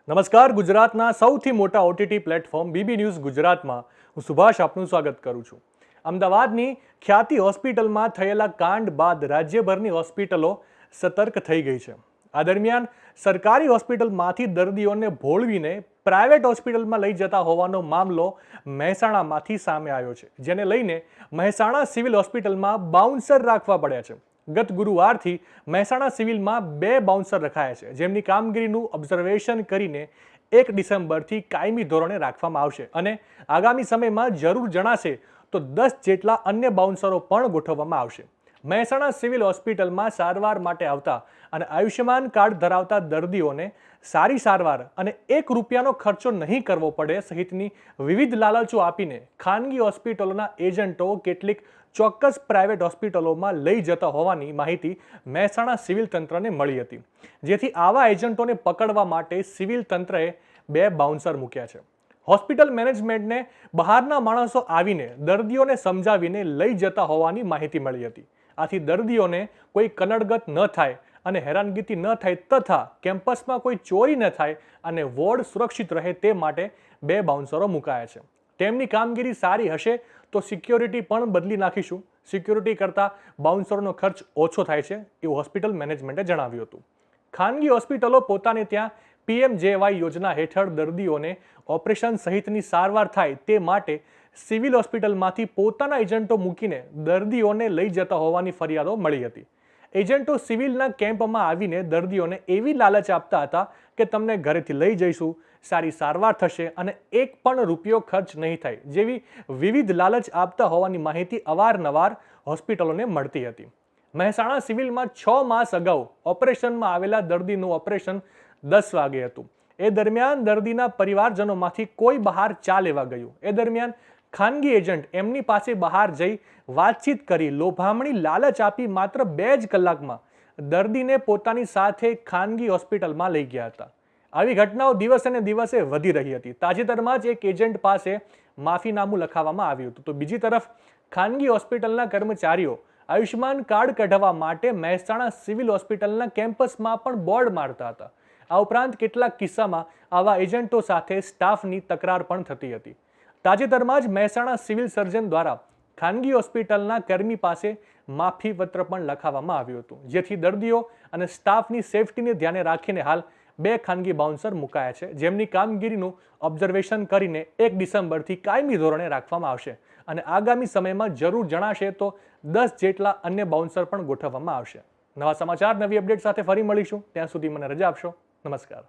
નમસ્કાર, ગુજરાતના સૌથી મોટા ઓટીટી પ્લેટફોર્મ બીબી ન્યૂઝ ગુજરાતમાં હું સુભાષ આપનું સ્વાગત કરું છું। અમદાવાદની ખ્યાતિ હોસ્પિટલમાં થયેલા કાંડ બાદ રાજ્યભરની હોસ્પિટલો સતર્ક થઈ ગઈ છે। આ દરમિયાન સરકારી હોસ્પિટલમાંથી દર્દીઓને ભોળવીને પ્રાઇવેટ હોસ્પિટલમાં લઈ જતા હોવાનો મામલો મહેસાણામાંથી સામે આવ્યો છે, જેને લઈને મહેસાણા સિવિલ હોસ્પિટલમાં બાઉન્સર રાખવા પડ્યા છે। ગત ગુરુવારથી મહેસાણા સિવિલમાં 2 બાઉન્સર રખાયા છે, જેમની કામગીરીનું ઓબ્ઝર્વેશન કરીને 1 ડિસેમ્બરથી કાયમી ધોરણે રાખવામાં આવશે અને આગામી સમયમાં જરૂર જણાશે તો 10 જેટલા અન્ય બાઉન્સરો પણ ગોઠવવામાં આવશે। મહેસાણા સિવિલ હોસ્પિટલમાં સારવાર માટે આવતા અને આયુષ્યમાન કાર્ડ ધરાવતા દર્દીઓને સારી સારવાર અને 1 રૂપિયાનો ખર્ચો નહીં કરવો પડે સહિતની વિવિધ લાલચો આપીને ખાનગી હોસ્પિટલોના એજન્ટો કેટલીક ચોક્કસ પ્રાઇવેટ હોસ્પિટલોમાં લઈ જતા હોવાની માહિતી મહેસાણા સિવિલ તંત્રને મળી હતી, જેથી આવા એજન્ટોને પકડવા માટે સિવિલ તંત્રએ 2 બાઉન્સર મૂક્યા છે। હોસ્પિટલ મેનેજમેન્ટને બહારના માણસો આવીને દર્દીઓને સમજાવીને લઈ જતા હોવાની માહિતી મળી હતી। આથી દર્દીઓને કોઈ કનડગત ન થાય અને હેરાનગતિ ન થાય તથા કેમ્પસમાં કોઈ ચોરી ન થાય અને વોર્ડ સુરક્ષિત રહે તે માટે 2 બાઉન્સરો મુકાયા છે। તેમની કામગીરી સારી હશે તો સિક્યોરિટી પણ બદલી નાખીશું। સિક્યોરિટી કરતાં બાઉન્સરનો ખર્ચ ઓછો થાય છે એવું હોસ્પિટલ મેનેજમેન્ટે જણાવ્યું હતું। ખાનગી હોસ્પિટલો પોતાને ત્યાં પીએમજેવાય યોજના હેઠળ દર્દીઓને ઓપરેશન સહિતની સારવાર થાય તે માટે સિવિલ હોસ્પિટલમાંથી પોતાના એજન્ટો મૂકીને દર્દીઓને લઈ જતા હોવાની ફરિયાદો મળી હતી। એજન્ટો સિવિલના કેમ્પમાં આવીને દર્દીઓને એવી લાલચ આપતા હતા કે તમને ઘરેથી લઈ જઈશું, સારી સારવાર થશે અને 1 પણ રૂપિયો ખર્ચ નહીં થાય જેવી વિવિધ લાલચ આપતા હોવાની માહિતી અવારનવાર હોસ્પિટલોને મળતી હતી। મહેસાણા સિવિલમાં 6 માસ અગાઉ ઓપરેશનમાં આવેલા દર્દીનું ઓપરેશન 10 વાગે હતું। એ દરમિયાન દર્દીના પરિવારજનોમાંથી કોઈ બહાર ચા લેવા ગયું। એ દરમિયાન ખાનગી એજન્ટ એમની પાસે બહાર જઈ વાતચીત કરી લોભામણી લાલચ આપી માત્ર 2 જ કલાકમાં દર્દીને પોતાની સાથે ખાનગી હોસ્પિટલમાં લઈ ગયા હતા। આવી ઘટનાઓ દિવસે ને દિવસે વધી રહી હતી। તાજેતરમાં જ એક એજન્ટ પાસે માફીનામું લખાવવામાં આવ્યું હતું, તો બીજી તરફ ખાનગી હોસ્પિટલના કર્મચારીઓ આયુષ્યમાન કાર્ડ કઢાવવા માટે મહેસાણા સિવિલ હોસ્પિટલના કેમ્પસમાં પણ બોર્ડ મારતા હતા। આ ઉપરાંત કેટલાક કિસ્સામાં આવા એજન્ટો સાથે સ્ટાફની તકરાર પણ થતી હતી। તાજેતરમાં જ મહેસાણા સિવિલ સર્જન દ્વારા ખાનગી હોસ્પિટલના કર્મી પાસે માફીપત્ર પણ લખાવવામાં આવ્યું હતું, જેથી દર્દીઓ અને સ્ટાફની સેફટીને ધ્યાને રાખીને હાલ 2 ખાનગી બાઉન્સર મુકાયા છે, જેમની કામગીરીનું ઓબ્ઝર્વેશન કરીને 1 ડિસેમ્બરથી કાયમી ધોરણે રાખવામાં આવશે અને આગામી સમયમાં જરૂર જણાશે તો 10 જેટલા અન્ય બાઉન્સર પણ ગોઠવવામાં આવશે। નવા સમાચાર, નવી અપડેટ સાથે ફરી મળીશું। ત્યાં સુધી મને રજા આપશો। નમસ્કાર।